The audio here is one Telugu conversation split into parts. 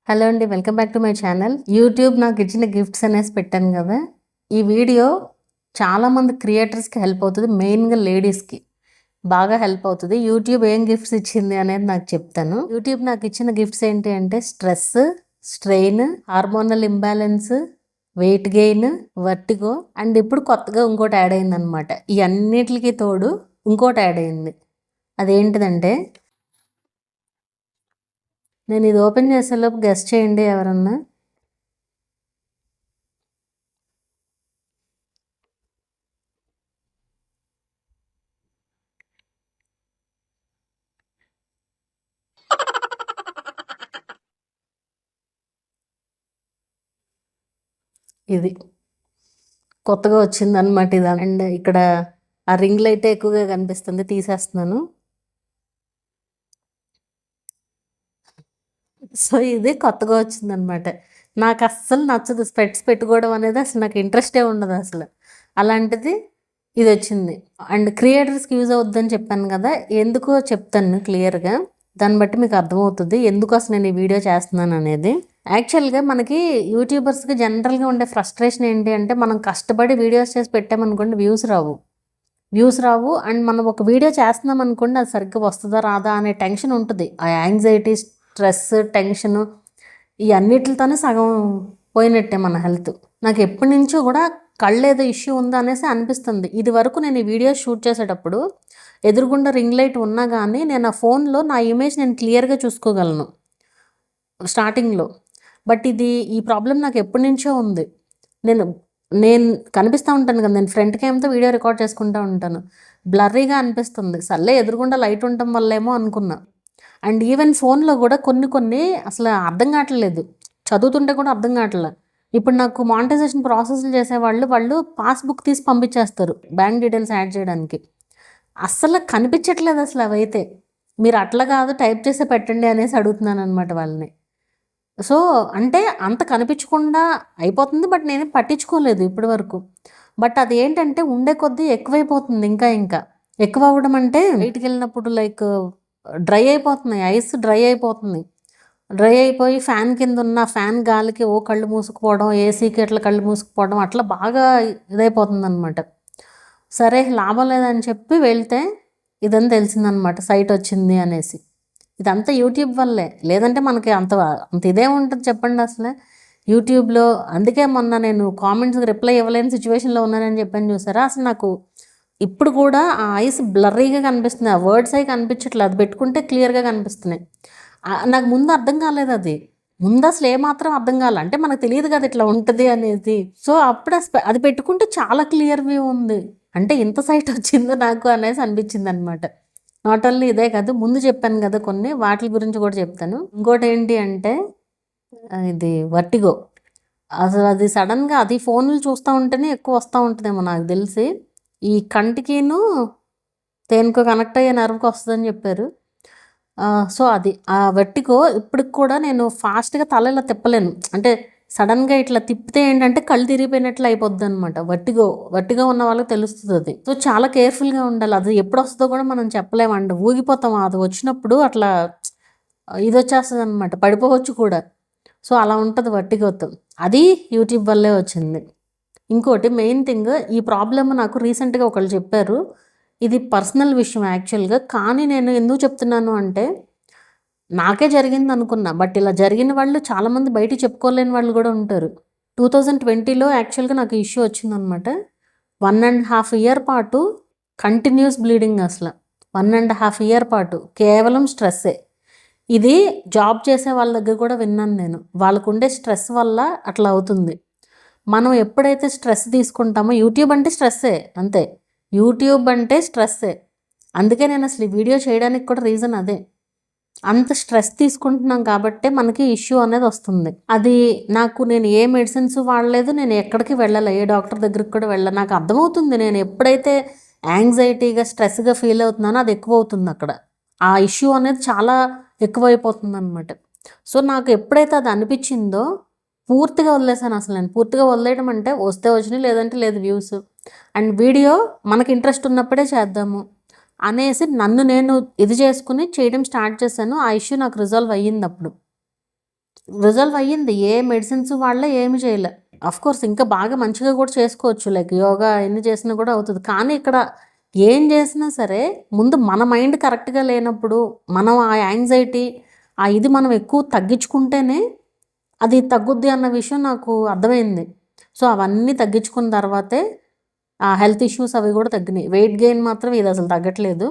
హలో అండి, welcome back to my channel. YouTube నాకు ఇచ్చిన గిఫ్ట్స్ అనేసి పెట్టాను కదా. ఈ వీడియో చాలామంది క్రియేటర్స్కి హెల్ప్ అవుతుంది, మెయిన్గా లేడీస్కి బాగా హెల్ప్ అవుతుంది. యూట్యూబ్ ఏం గిఫ్ట్స్ ఇచ్చింది అనేది నాకు చెప్తాను. యూట్యూబ్ నాకు ఇచ్చిన గిఫ్ట్స్ ఏంటి అంటే stress, strain, hormonal imbalance, weight gain, vertigo and ఇప్పుడు కొత్తగా ఇంకోటి యాడ్ అయింది అనమాట. ఈ అన్నిటికి తోడు ఇంకోటి యాడ్ అయింది. అదేంటిదంటే, నేను ఇది ఓపెన్ చేసేలోపు గెస్ట్ చేయండి ఎవరన్నా. ఇది కొత్తగా వచ్చింది అనమాట ఇది. అండ్ ఇక్కడ ఆ రింగ్ లైట్ ఎక్కువగా కనిపిస్తుంది, తీసేస్తున్నాను. సో ఇది కొత్తగా వచ్చింది అనమాట. నాకు అస్సలు నచ్చదు స్పెట్స్ పెట్టుకోవడం అనేది, అసలు నాకు ఇంట్రెస్టే ఉండదు అసలు. అలాంటిది ఇది వచ్చింది. అండ్ క్రియేటర్స్కి యూజ్ అవుద్దని చెప్పాను కదా, ఎందుకో చెప్తాను క్లియర్గా. దాన్ని బట్టి మీకు అర్థమవుతుంది ఎందుకు అసలు నేను ఈ వీడియో చేస్తున్నాను అనేది. యాక్చువల్గా మనకి యూట్యూబర్స్కి జనరల్గా ఉండే ఫ్రస్ట్రేషన్ ఏంటి అంటే, మనం కష్టపడి వీడియోస్ చేసి పెట్టామనుకోండి వ్యూస్ రావు. అండ్ మనం ఒక వీడియో చేస్తున్నాం అనుకోండి, అది సరిగ్గా వస్తుందా రాదా అనే టెన్షన్ ఉంటుంది. ఆ యాంగ్జైటీ, స్ట్రెస్, టెన్షన్ ఈ అన్నిటితోనే సగం పోయినట్టే మన హెల్త్. నాకు ఎప్పటి నుంచో కూడా కళ్ళు ఏదో ఇష్యూ ఉందా అనేసి అనిపిస్తుంది. ఇది వరకు నేను ఈ వీడియో షూట్ చేసేటప్పుడు ఎదురుగుండా రింగ్ లైట్ ఉన్నా కానీ నేను ఆ ఫోన్లో నా ఇమేజ్ నేను క్లియర్గా చూసుకోగలను స్టార్టింగ్లో. బట్ ఈ ప్రాబ్లం నాకు ఎప్పటి నుంచో ఉంది. నేను కనిపిస్తూ ఉంటాను కదా, నేను ఫ్రంట్ క్యామ్తో వీడియో రికార్డ్ చేసుకుంటూ ఉంటాను, బ్లర్రీగా అనిపిస్తుంది. సర్లే ఎదురుగుండా లైట్ ఉండటం వల్లేమో అనుకున్నా. అండ్ ఈవెన్ ఫోన్లో కూడా కొన్ని అసలు అర్థం కావట్లేదు, చదువుతుంటే కూడా అర్థం కావట్లేదు. ఇప్పుడు నాకు మానిటైజేషన్ ప్రాసెస్లు చేసేవాళ్ళు పాస్బుక్ తీసి పంపించేస్తారు బ్యాంక్ డీటెయిల్స్ యాడ్ చేయడానికి. అస్సలు కనిపించట్లేదు అసలు అవైతే. మీరు అట్లా కాదు టైప్ చేసి పెట్టండి అనేసి అడుగుతున్నాను అనమాట వాళ్ళని. సో అంటే అంత కనిపించకుండా అయిపోతుంది, బట్ నేను పట్టించుకోలేదు ఇప్పటి వరకు. బట్ అది ఏంటంటే ఉండే కొద్దీ ఎక్కువైపోతుంది, ఇంకా ఎక్కువ అవ్వడం అంటే బయటికి వెళ్ళినప్పుడు లైక్ డ్రై అయిపోతున్నాయి, ఐస్ డ్రై అయిపోయి ఫ్యాన్ కింద ఉన్న ఫ్యాన్ గాలికి కళ్ళు మూసుకుపోవడం, ఏసీకి అట్లా కళ్ళు మూసుకుపోవడం, అట్లా బాగా ఇదైపోతుంది అనమాట. సరే లాభం లేదని చెప్పి వెళ్తే ఇదని తెలిసిందనమాట, సైట్ వచ్చింది అనేసి. ఇదంతా యూట్యూబ్ వల్లే, లేదంటే మనకి అంత ఇదే ఉంటుంది చెప్పండి అసలు యూట్యూబ్లో. అందుకే మొన్న నేను కామెంట్స్కి రిప్లై ఇవ్వలేని సిచ్యువేషన్లో ఉన్నానని చెప్పాను చూసారా. అసలు నాకు ఇప్పుడు కూడా ఆ ఐస్ బ్లర్రీగా కనిపిస్తుంది, ఆ వర్డ్స్ అవి కనిపించట్లేదు. అది పెట్టుకుంటే క్లియర్గా కనిపిస్తున్నాయి. నాకు ముందు అర్థం కాలేదు, ముందు అసలు ఏమాత్రం అర్థం కాలే. అంటే మనకు తెలియదు కదా ఇట్లా ఉంటుంది అనేది. సో అప్పుడు అది పెట్టుకుంటే చాలా క్లియర్ వ్యూ ఉంది, అంటే ఇంత సైట్ వచ్చిందో నాకు అనేసి అనిపించింది అనమాట. నాట్ ఓన్లీ ఇదే కాదు, ముందు చెప్పాను కదా కొన్ని, వాటి గురించి కూడా చెప్తాను. ఇంకోటి ఏంటి అంటే ఇది వర్టిగో. అసలు అది సడన్గా అది ఫోన్లు చూస్తూ ఉంటేనే ఎక్కువ వస్తూ ఉంటుందేమో నాకు తెలిసి. ఈ కంటికిను దేనికో కనెక్ట్ అయ్యే నర్వ్కి వస్తుందని చెప్పారు. సో అది ఆ వర్టిగో ఇప్పటికి కూడా నేను ఫాస్ట్గా తల ఇలా తిప్పలేను. అంటే సడన్గా ఇట్లా తిప్పితే ఏంటంటే కళ్ళు తిరిగిపోయినట్లు అయిపోద్ది అనమాట. వట్టిగా ఉన్న వాళ్ళకి తెలుస్తుంది అది. సో చాలా కేర్ఫుల్గా ఉండాలి. అది ఎప్పుడు వస్తుందో కూడా మనం చెప్పలేమండి, ఊగిపోతాం. అది వచ్చినప్పుడు అట్లా ఇది వచ్చేస్తుంది అనమాట, పడిపోవచ్చు కూడా. సో అలా ఉంటుంది వట్టిగోతో. అది యూట్యూబ్ వల్లే వచ్చింది. ఇంకోటి మెయిన్ థింగ్, ఈ ప్రాబ్లమ్ నాకు రీసెంట్గా ఒకళ్ళు చెప్పారు. ఇది పర్సనల్ విషయం యాక్చువల్గా, కానీ నేను ఎందుకు చెప్తున్నాను అంటే నాకే జరిగింది అనుకున్నా, బట్ ఇలా జరిగిన వాళ్ళు చాలామంది బయటికి చెప్పుకోలేని వాళ్ళు కూడా ఉంటారు. 2020లో యాక్చువల్గా నాకు ఇష్యూ వచ్చిందనమాట. 1.5 ఇయర్ పాటు కంటిన్యూస్ బ్లీడింగ్, అసలు 1.5 ఇయర్ పాటు కేవలం స్ట్రెస్సే. ఇది జాబ్ చేసే వాళ్ళ దగ్గర కూడా విన్నాను నేను, వాళ్ళకు ఉండే స్ట్రెస్ వల్ల అట్లా అవుతుంది. మనం ఎప్పుడైతే స్ట్రెస్ తీసుకుంటామో, యూట్యూబ్ అంటే స్ట్రెస్సే, అంతే, యూట్యూబ్ అంటే స్ట్రెస్సే. అందుకే నేను అసలు ఈ వీడియో చేయడానికి కూడా రీజన్ అదే. అంత స్ట్రెస్ తీసుకుంటున్నాం కాబట్టే మనకి ఇష్యూ అనేది వస్తుంది. అది నేను ఏ మెడిసిన్స్ వాడలేదు, నేను ఎక్కడికి వెళ్ళాలి, ఏ డాక్టర్ దగ్గరికి కూడా వెళ్ళాలి. నాకు అర్థమవుతుంది, నేను ఎప్పుడైతే యాంగ్జైటీగా స్ట్రెస్గా ఫీల్ అవుతున్నానో అది ఎక్కువ అవుతుంది అక్కడ. ఆ ఇష్యూ అనేది చాలా ఎక్కువైపోతుంది అనమాట. సో నాకు ఎప్పుడైతే అది అనిపించిందో పూర్తిగా వదిలేసాను. అసలు నేను పూర్తిగా వదిలేయడం అంటే వస్తే వచ్చినాయి, లేదంటే లేదు వ్యూస్. అండ్ వీడియో మనకి ఇంట్రెస్ట్ ఉన్నప్పుడే చేద్దాము అనేసి నన్ను నేను ఇది చేసుకుని చేయడం స్టార్ట్ చేశాను. ఆ ఇష్యూ నాకు రిజాల్వ్ అయ్యింది అప్పుడు. రిజాల్వ్ అయ్యింది. ఏ మెడిసిన్స్ వాళ్ళే ఏమి చేయలే. కోర్స్ ఇంకా బాగా మంచిగా కూడా చేసుకోవచ్చు. లైక్ యోగా ఎన్ని చేసినా కూడా అవుతుంది. కానీ ఇక్కడ ఏం చేసినా సరే ముందు మన మైండ్ కరెక్ట్గా లేనప్పుడు మనం ఆ యాంగ్జైటీ ఇది మనం ఎక్కువ తగ్గించుకుంటేనే అది తగ్గుద్ది అన్న విషయం నాకు అర్థమైంది. సో అవన్నీ తగ్గించుకున్న తర్వాతే ఆ హెల్త్ ఇష్యూస్ అవి కూడా తగ్గినాయి. వెయిట్ గెయిన్ మాత్రం ఇది అసలు తగ్గట్లేదు.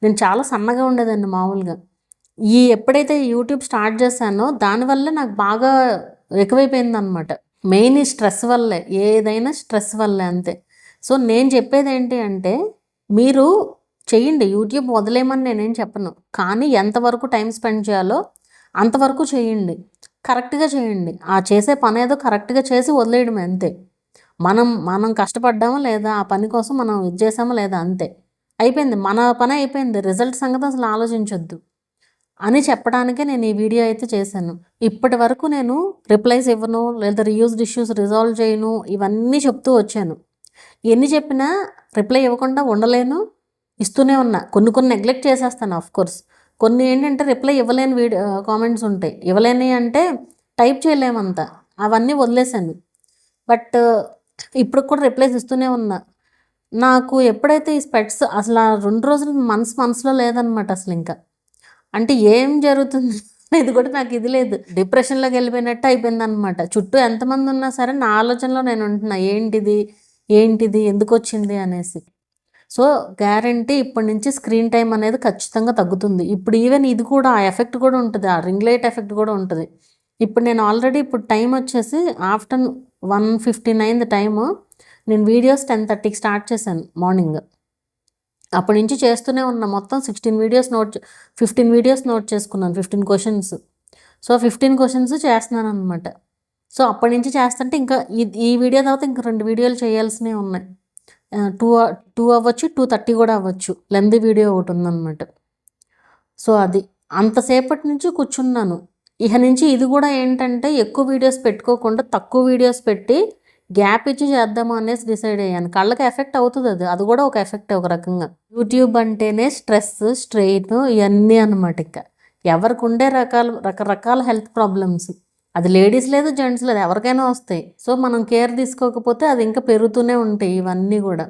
నేను చాలా సన్నగా ఉండేదాన్ని మామూలుగా. ఎప్పుడైతే యూట్యూబ్ స్టార్ట్ చేశానో దానివల్ల నాకు బాగా ఎక్కువైపోయిందనమాట. మెయిన్ ఈ స్ట్రెస్ వల్లే, ఏదైనా స్ట్రెస్ వల్లే అంతే. సో నేను చెప్పేది ఏంటి అంటే మీరు చెయ్యండి, యూట్యూబ్ వదిలేయమని నేనేం చెప్పను. కానీ ఎంతవరకు టైం స్పెండ్ చేయాలో అంతవరకు చేయండి, కరెక్ట్గా చేయండి. ఆ చేసే పని ఏదో కరెక్ట్గా చేసి వదిలేయడమే అంతే. మనం కష్టపడ్డామా లేదా, ఆ పని కోసం మనం ఇది చేసామా లేదా, అంతే. అయిపోయింది, మన పని అయిపోయింది. రిజల్ట్ సంగతి అసలు ఆలోచించొద్దు అని చెప్పడానికే నేను ఈ వీడియో అయితే చేశాను. ఇప్పటి వరకు నేను రిప్లైస్ ఇవ్వను, లేదా రీయూజ్డ్ ఇష్యూస్ రిజాల్వ్ చేయను, ఇవన్నీ చెప్తూ వచ్చాను. ఎన్ని చెప్పినా రిప్లై ఇవ్వకుండా ఉండలేను, ఇస్తూనే ఉన్నా. కొన్ని నెగ్లెక్ట్ చేసేస్తాను కోర్స్. కొన్ని ఏంటంటే రిప్లై ఇవ్వలేని కామెంట్స్ ఉంటాయి. ఇవ్వలేని అంటే టైప్ చేయలేమంత, అవన్నీ వదిలేశాను. బట్ ఇప్పుడు కూడా రిప్లైస్ ఇస్తూనే ఉన్నా. నాకు ఎప్పుడైతే ఈ స్పెట్స్ అసలు 2 రోజులు మనసులో లేదనమాట అసలు. ఇంకా అంటే ఏం జరుగుతుంది ఇది కూడా నాకు ఇది లేదు, డిప్రెషన్లోకి వెళ్ళిపోయినట్టు అయిపోయింది అనమాట. చుట్టూ ఎంతమంది ఉన్నా సరే నా ఆలోచనలో నేను ఉంటున్నా, ఏంటిది ఎందుకు వచ్చింది అనేసి. సో గ్యారంటీ ఇప్పటి నుంచి స్క్రీన్ టైం అనేది ఖచ్చితంగా తగ్గుతుంది. ఇప్పుడు ఈవెన్ ఇది కూడా ఆ ఎఫెక్ట్ కూడా ఉంటుంది, ఆ రింగ్ లైట్ ఎఫెక్ట్ కూడా ఉంటుంది. ఇప్పుడు నేను ఆల్రెడీ ఇప్పుడు టైం వచ్చేసి ఆఫ్టర్నూన్ 1:59 టైము. నేను వీడియోస్ 10:30కి స్టార్ట్ చేశాను మార్నింగ్. అప్పటి నుంచి చేస్తూనే ఉన్నా. మొత్తం 15 వీడియోస్ నోట్ చేసుకున్నాను, 15 క్వశ్చన్స్. సో 15 క్వశ్చన్స్ చేస్తున్నాను అనమాట. సో అప్పటి నుంచి చేస్తుంటే ఇంకా ఈ వీడియో తర్వాత ఇంకా 2 వీడియోలు చేయాల్సినవి ఉన్నాయి. 2 అవ్వచ్చు, 2:30 కూడా అవ్వచ్చు. లెంత్ వీడియో ఒకటి ఉందన్నమాట. సో అది అంతసేపటి నుంచి కూర్చున్నాను. ఇక నుంచి ఇది కూడా ఏంటంటే ఎక్కువ వీడియోస్ పెట్టుకోకుండా తక్కువ వీడియోస్ పెట్టి గ్యాప్ ఇచ్చి చేద్దాము అనేసి డిసైడ్ అయ్యాను. కళ్ళకి ఎఫెక్ట్ అవుతుంది, అది కూడా ఒక ఎఫెక్ట్ ఒక రకంగా. యూట్యూబ్ అంటేనే స్ట్రెస్, స్ట్రెయిన్ ఇవన్నీ అనమాట. ఇంకా ఎవరికి ఉండే రకరకాల హెల్త్ ప్రాబ్లమ్స్, అది లేడీస్ లేదు జెంట్స్ లేదు, ఎవరికైనా వస్తాయి. సో మనం కేర్ తీసుకోకపోతే అది ఇంకా పెరుగుతూనే ఉంటాయి ఇవన్నీ కూడా.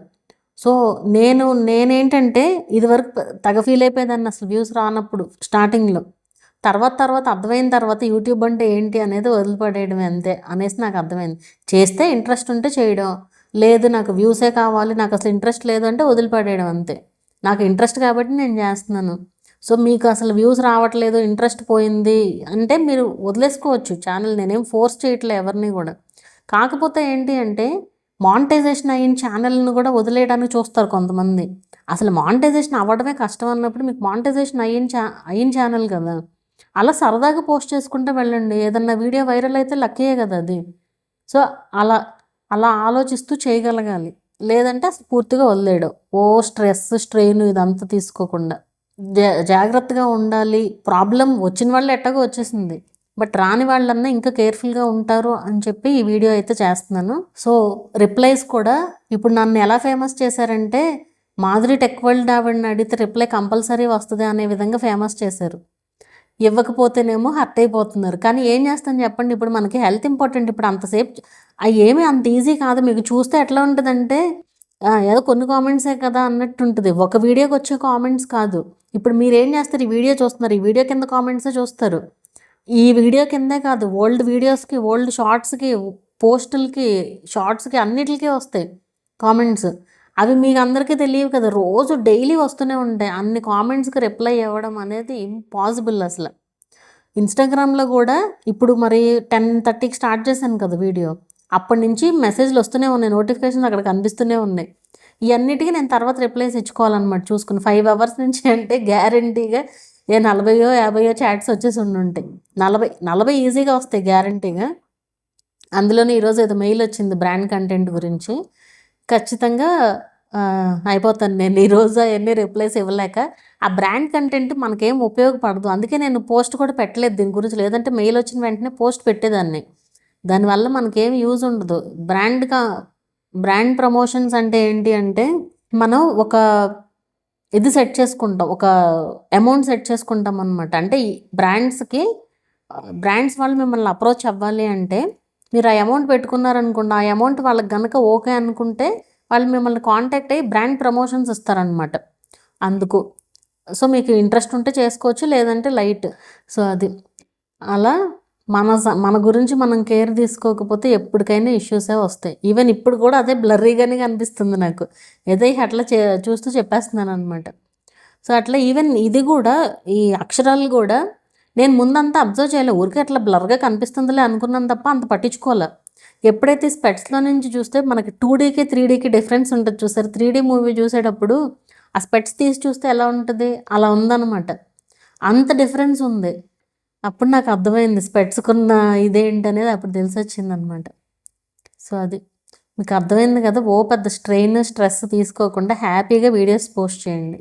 సో నేనేంటంటే ఇదివరకు తెగ ఫీల్ అయిపోయేదాన్ని అసలు వ్యూస్ రానప్పుడు స్టార్టింగ్లో. తర్వాత అర్థమైన తర్వాత యూట్యూబ్ అంటే ఏంటి అనేది వదిలిపడేయడం అంతే అనేసి నాకు అర్థమైంది. చేస్తే ఇంట్రెస్ట్ ఉంటే చేయడం, లేదు నాకు వ్యూసే కావాలి, నాకు అసలు ఇంట్రెస్ట్ లేదు అంటే వదిలిపడేయడం అంతే. నాకు ఇంట్రెస్ట్ కాబట్టి నేను చేస్తున్నాను. సో మీకు అసలు వ్యూస్ రావట్లేదు, ఇంట్రెస్ట్ పోయింది అంటే మీరు వదిలేసుకోవచ్చు ఛానల్. నేనేం ఫోర్స్ చేయట్లే ఎవరిని కూడా. కాకపోతే ఏంటి అంటే మానిటైజేషన్ అయిన ఛానల్ని కూడా వదిలేయడానికి చూస్తారు కొంతమంది. అసలు మానిటైజేషన్ అవ్వడమే కష్టం అన్నప్పుడు మీకు మానిటైజేషన్ అయిన ఛానల్ కదా, అలా సరదాగా పోస్ట్ చేసుకుంటూ వెళ్ళండి. ఏదన్నా వీడియో వైరల్ అయితే లక్కీయే కదా అది. సో అలా ఆలోచిస్తూ చేయగలగాలి. లేదంటే అసలు పూర్తిగా వదిలేయడం. స్ట్రెస్, స్ట్రెయిన్ ఇదంతా తీసుకోకుండా జాగ్రత్తగా ఉండాలి. ప్రాబ్లం వచ్చిన వాళ్ళు ఎట్టగా వచ్చేసింది, బట్ రాని వాళ్ళన్నా ఇంకా కేర్ఫుల్గా ఉంటారు అని చెప్పి ఈ వీడియో అయితే చేస్తున్నాను. సో రిప్లైస్ కూడా ఇప్పుడు నన్ను ఎలా ఫేమస్ చేశారంటే మాధురి టెక్ వరల్డ్ ఆవిడని అడిగితే రిప్లై కంపల్సరీ వస్తుంది అనే విధంగా ఫేమస్ చేశారు. ఇవ్వకపోతేనేమో హర్ట్ అయిపోతున్నారు. కానీ ఏం చేస్తాను చెప్పండి, ఇప్పుడు మనకి హెల్త్ ఇంపార్టెంట్. ఇప్పుడు అంతసేపు ఏమీ అంత ఈజీ కాదు. మీకు చూస్తే ఎట్లా ఉంటుందంటే ఏదో కొన్ని కామెంట్సే కదా అన్నట్టు ఉంటుంది. ఒక వీడియోకి వచ్చే కామెంట్స్ కాదు. ఇప్పుడు మీరు ఏం చేస్తారు, ఈ వీడియో చూస్తున్నారు, ఈ వీడియో కింద కామెంట్సే చూస్తారు. ఈ వీడియో కిందే కాదు, ఓల్డ్ వీడియోస్కి, ఓల్డ్ షార్ట్స్కి, పోస్టులకి, షార్ట్స్కి అన్నిటికీ వస్తాయి కామెంట్స్. అవి మీకు అందరికీ తెలియవు కదా, రోజు డైలీ వస్తూనే ఉంటాయి. అన్ని కామెంట్స్కి రిప్లై ఇవ్వడం అనేది ఇంపాసిబుల్ అసలు. ఇన్స్టాగ్రామ్లో కూడా ఇప్పుడు మరి 10:30కి స్టార్ట్ చేశాను కదా వీడియో, అప్పటి నుంచి మెసేజ్లు వస్తూనే ఉన్నాయి, నోటిఫికేషన్స్ అక్కడ కనిపిస్తూనే ఉన్నాయి. ఇవన్నిటికీ నేను తర్వాత రిప్లైస్ ఇచ్చుకోవాలన్నమాట చూసుకుని. 5 అవర్స్ నుంచి అంటే గ్యారంటీగా 40 50 చాట్స్ వచ్చేసి ఉంటాయి. 40 ఈజీగా వస్తాయి గ్యారంటీగా. అందులోనే ఈరోజు ఏదో మెయిల్ వచ్చింది బ్రాండ్ కంటెంట్ గురించి. ఖచ్చితంగా అయిపోతాను నేను ఈరోజు అవన్నీ రిప్లైస్ ఇవ్వలేక. ఆ బ్రాండ్ కంటెంట్ మనకేం ఉపయోగపడదు, అందుకే నేను పోస్ట్ కూడా పెట్టలేదు దీని గురించి. లేదంటే మెయిల్ వచ్చిన వెంటనే పోస్ట్ పెట్టేదాన్ని. దానివల్ల మనకేం యూజ్ ఉండదు. బ్రాండ్ ప్రమోషన్స్ అంటే ఏంటి అంటే మనం ఒక ఇది సెట్ చేసుకుంటాం, ఒక అమౌంట్ సెట్ చేసుకుంటాం అనమాట. అంటే ఈ బ్రాండ్స్కి బ్రాండ్స్ వాళ్ళు మిమ్మల్ని అప్రోచ్ అవ్వాలి అంటే మీరు ఆ అమౌంట్ పెట్టుకున్నారనుకోండి, ఆ అమౌంట్ వాళ్ళకి కనుక ఓకే అనుకుంటే వాళ్ళు మిమ్మల్ని కాంటాక్ట్ అయ్యి బ్రాండ్ ప్రమోషన్స్ ఇస్తారనమాట. అందుకు సో మీకు ఇంట్రెస్ట్ ఉంటే చేసుకోవచ్చు, లేదంటే లైట్. సో అది అలా మన గురించి మనం కేర్ తీసుకోకపోతే ఎప్పటికైనా ఇష్యూసే వస్తాయి. ఈవెన్ ఇప్పుడు కూడా అదే బ్లర్రీగానే కనిపిస్తుంది నాకు, ఏదో అట్లా చూస్తూ చెప్పేస్తున్నాను అనమాట. సో అట్లా ఈవెన్ ఇది కూడా, ఈ అక్షరాలు కూడా నేను ముందంతా అబ్జర్వ్ చేయలే, ఊరికే అట్లా బ్లర్గా కనిపిస్తుందిలే అనుకున్నాను తప్ప అంత పట్టించుకోలే. ఎప్పుడైతే స్పెట్స్లో నుంచి చూస్తే మనకి 2Dకి 3Dకి డిఫరెన్స్ ఉంటుంది చూసారు. 3D మూవీ చూసేటప్పుడు ఆ స్పెట్స్ తీసి చూస్తే ఎలా ఉంటుంది, అలా ఉందన్నమాట. అంత డిఫరెన్స్ ఉంది. అప్పుడు నాకు అర్థమైంది స్పెట్స్కున్న ఇదేంటనేది అప్పుడు తెలిసి వచ్చింది అనమాట. సో అది మీకు అర్థమైంది కదా. పెద్ద స్ట్రెస్ తీసుకోకుండా హ్యాపీగా వీడియోస్ పోస్ట్ చేయండి.